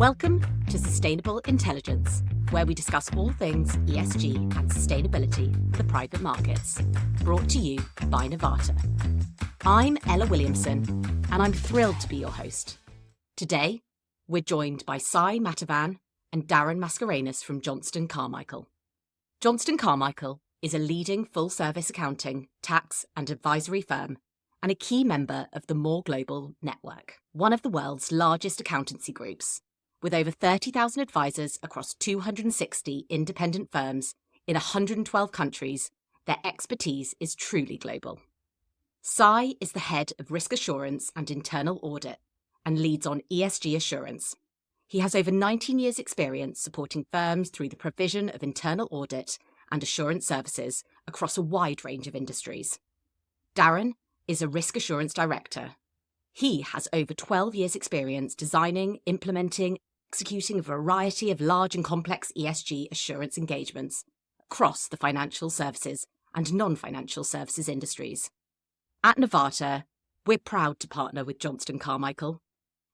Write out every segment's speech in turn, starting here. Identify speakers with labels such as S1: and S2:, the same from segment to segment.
S1: Welcome to Sustainable Intelligence, where we discuss all things ESG and sustainability for the private markets. Brought to you by Novata. I'm Ella Williamson, and I'm thrilled to be your host. Today, we're joined by Mathavan and Darren Mascarenhas from Johnston Carmichael. Johnston Carmichael is a leading full-service accounting, tax and advisory firm and a key member of the More Global Network, one of the world's largest accountancy groups. With over 30,000 advisors across 260 independent firms in 112 countries, their expertise is truly global. Sai is the head of risk assurance and internal audit and leads on ESG assurance. He has over 19 years' experience supporting firms through the provision of internal audit and assurance services across a wide range of industries. Darren is a risk assurance director. He has over 12 years' experience designing, implementing, executing a variety of large and complex ESG assurance engagements across the financial services and non-financial services industries. At Novata, we're proud to partner with Johnston Carmichael,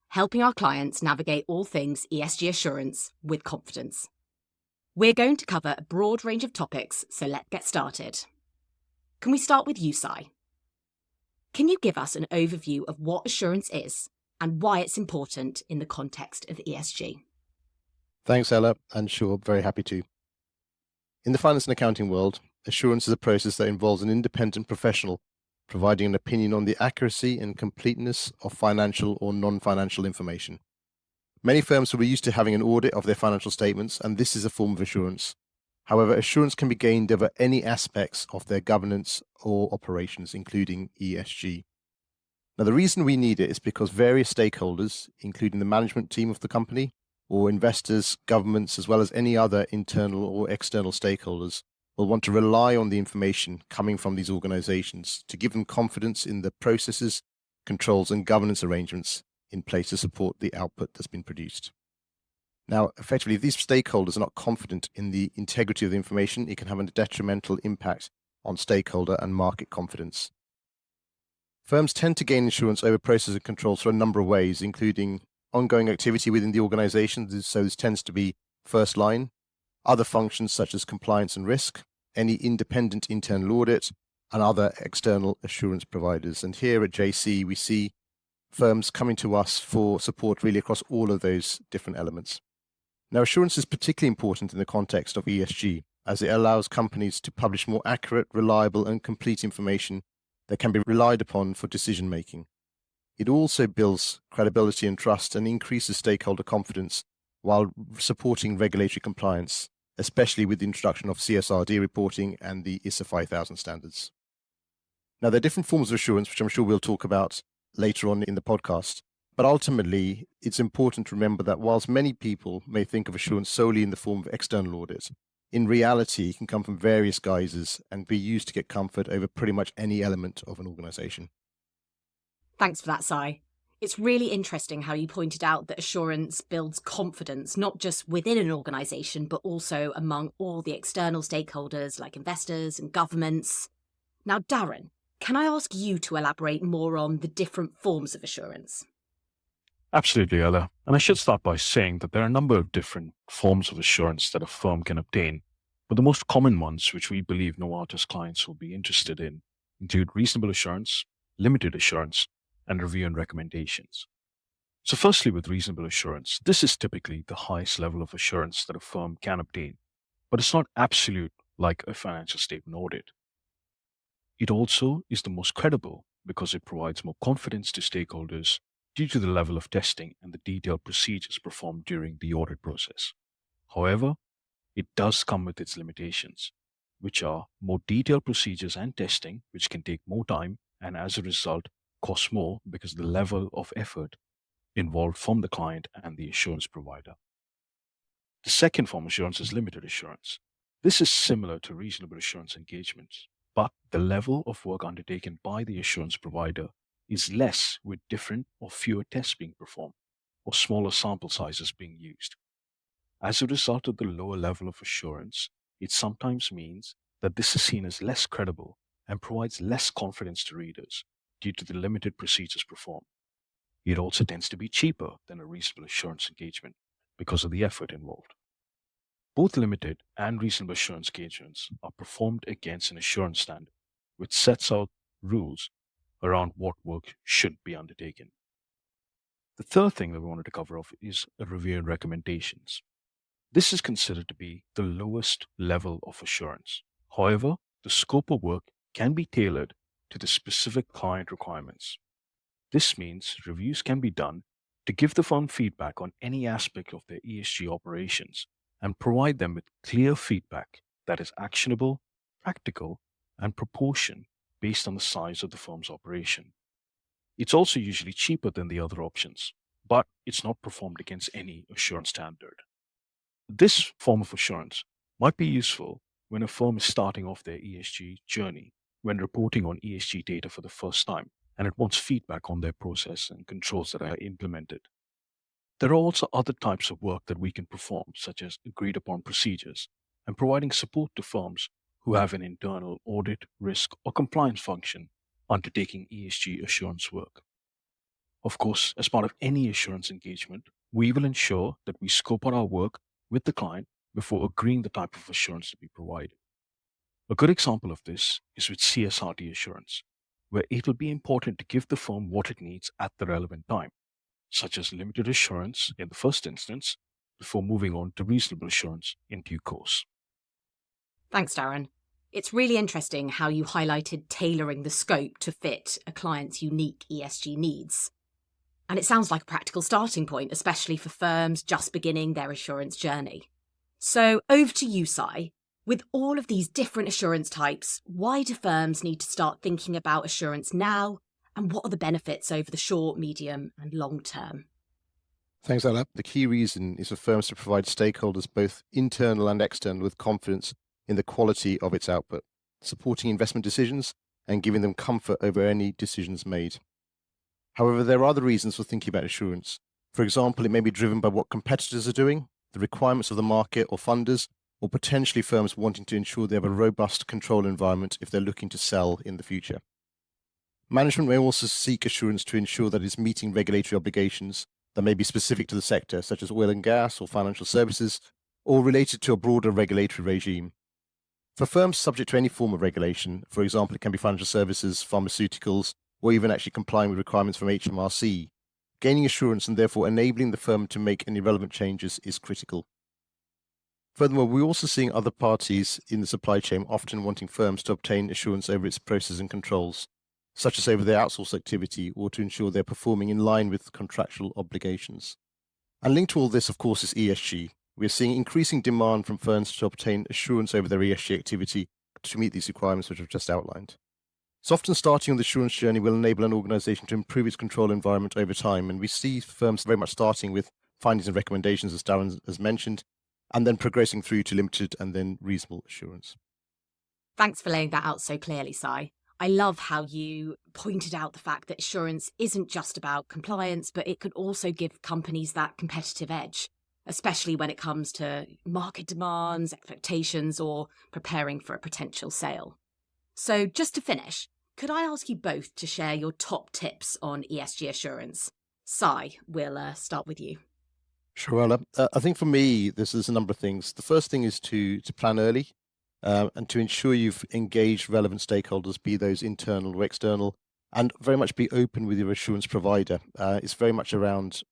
S1: helping our clients navigate all things ESG assurance with confidence. We're going to cover a broad range of topics, so let's get started. Can we start with you, Sai? Can you give us an overview of what assurance is and why it's important in the context of ESG?
S2: Thanks, Ella, and sure, very happy to. In the finance and accounting world, assurance is a process that involves an independent professional providing an opinion on the accuracy and completeness of financial or non-financial information. Many firms will be used to having an audit of their financial statements, and this is a form of assurance. However, assurance can be gained over any aspects of their governance or operations, including ESG. Now, the reason we need it is because various stakeholders, including the management team of the company, or investors, governments, as well as any other internal or external stakeholders, will want to rely on the information coming from these organizations to give them confidence in the processes, controls, and governance arrangements in place to support the output that's been produced. Now, effectively, if these stakeholders are not confident in the integrity of the information, it can have a detrimental impact on stakeholder and market confidence. Firms tend to gain insurance over process and controls through a number of ways, including ongoing activity within the organization, so this tends to be first line, other functions such as compliance and risk, any independent internal audit, and other external assurance providers. And here at JC, we see firms coming to us for support really across all of those different elements. Now, assurance is particularly important in the context of ESG, as it allows companies to publish more accurate, reliable, and complete information that can be relied upon for decision making. It also builds credibility and trust and increases stakeholder confidence while supporting regulatory compliance, especially with the introduction of CSRD reporting and the ISA 5000 standards. Now, there are different forms of assurance, which I'm sure we'll talk about later on in the podcast. But ultimately, it's important to remember that whilst many people may think of assurance solely in the form of external audit, in reality, it can come from various guises and be used to get comfort over pretty much any element of an organization.
S1: Thanks for that, Sai. It's really interesting how you pointed out that assurance builds confidence, not just within an organisation, but also among all the external stakeholders like investors and governments. Now, Darren, can I ask you to elaborate more on the different forms of assurance?
S3: Absolutely, Ella. And I should start by saying that there are a number of different forms of assurance that a firm can obtain, but the most common ones, which we believe Novata's clients will be interested in, include reasonable assurance, limited assurance, and review and recommendations. So firstly, with reasonable assurance, this is typically the highest level of assurance that a firm can obtain, but it's not absolute like a financial statement audit. It also is the most credible because it provides more confidence to stakeholders due to the level of testing and the detailed procedures performed during the audit process. However, it does come with its limitations, which are more detailed procedures and testing, which can take more time and as a result cost more because of the level of effort involved from the client and the assurance provider. The second form of assurance is limited assurance. This is similar to reasonable assurance engagements, but the level of work undertaken by the assurance provider is less with different or fewer tests being performed or smaller sample sizes being used. As a result of the lower level of assurance, it sometimes means that this is seen as less credible and provides less confidence to readers due to the limited procedures performed. It also tends to be cheaper than a reasonable assurance engagement because of the effort involved. Both limited and reasonable assurance engagements are performed against an assurance standard, which sets out rules around what work should be undertaken. The third thing that we wanted to cover off is review and recommendations. This is considered to be the lowest level of assurance. However, the scope of work can be tailored to the specific client requirements. This means reviews can be done to give the firm feedback on any aspect of their ESG operations and provide them with clear feedback that is actionable, practical, and proportioned based on the size of the firm's operation. It's also usually cheaper than the other options, but it's not performed against any assurance standard. This form of assurance might be useful when a firm is starting off their ESG journey, when reporting on ESG data for the first time, and it wants feedback on their process and controls that are implemented. There are also other types of work that we can perform, such as agreed upon procedures, and providing support to firms who have an internal audit, risk, or compliance function undertaking ESG assurance work. Of course, as part of any assurance engagement, we will ensure that we scope out our work with the client before agreeing the type of assurance to be provided. A good example of this is with CSRD assurance, where it will be important to give the firm what it needs at the relevant time, such as limited assurance in the first instance, before moving on to reasonable assurance in due course.
S1: Thanks, Darren. It's really interesting how you highlighted tailoring the scope to fit a client's unique ESG needs. And it sounds like a practical starting point, especially for firms just beginning their assurance journey. So over to you, Sai. With all of these different assurance types, why do firms need to start thinking about assurance now? And what are the benefits over the short, medium, and long term?
S2: Thanks, Ella. The key reason is for firms to provide stakeholders, both internal and external, with confidence in the quality of its output, supporting investment decisions and giving them comfort over any decisions made. However, there are other reasons for thinking about assurance. For example, it may be driven by what competitors are doing, the requirements of the market or funders, or potentially firms wanting to ensure they have a robust control environment if they're looking to sell in the future. Management may also seek assurance to ensure that it's meeting regulatory obligations that may be specific to the sector, such as oil and gas or financial services, or related to a broader regulatory regime. For firms subject to any form of regulation, for example, it can be financial services, pharmaceuticals, or even actually complying with requirements from HMRC, gaining assurance and therefore enabling the firm to make any relevant changes is critical. Furthermore, we're also seeing other parties in the supply chain often wanting firms to obtain assurance over its processes and controls, such as over their outsourced activity or to ensure they're performing in line with contractual obligations. And linked to all this, of course, is ESG. We're seeing increasing demand from firms to obtain assurance over their ESG activity to meet these requirements which I've just outlined. So often starting on the assurance journey will enable an organization to improve its control environment over time, and we see firms very much starting with findings and recommendations, as Darren has mentioned, and then progressing through to limited and then reasonable assurance.
S1: Thanks for laying that out so clearly, Sai. I love how you pointed out the fact that assurance isn't just about compliance, but it could also give companies that competitive edge, especially when it comes to market demands, expectations, or preparing for a potential sale. So just to finish, could I ask you both to share your top tips on ESG assurance? Sai, we'll start with you.
S2: Sure, Ella. I think for me, there's a number of things. The first thing is to plan early and to ensure you've engaged relevant stakeholders, be those internal or external, and very much be open with your assurance provider. It's very much around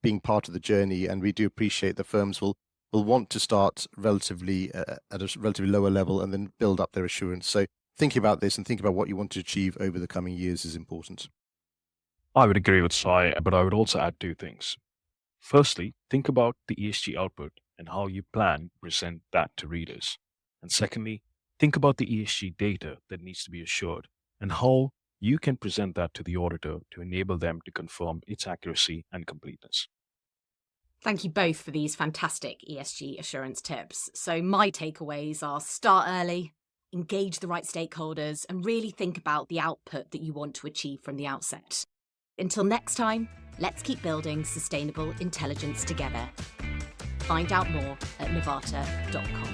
S2: being part of the journey, and we do appreciate that firms will want to start relatively at a relatively lower level and then build up their assurance. So thinking about this and thinking about what you want to achieve over the coming years is important.
S3: I would agree with Sai, but I would also add two things. Firstly, think about the ESG output and how you plan to present that to readers. And secondly, think about the ESG data that needs to be assured and how you can present that to the auditor to enable them to confirm its accuracy and completeness.
S1: Thank you both for these fantastic ESG assurance tips. So my takeaways are start early, engage the right stakeholders, and really think about the output that you want to achieve from the outset. Until next time, let's keep building sustainable intelligence together. Find out more at novata.com.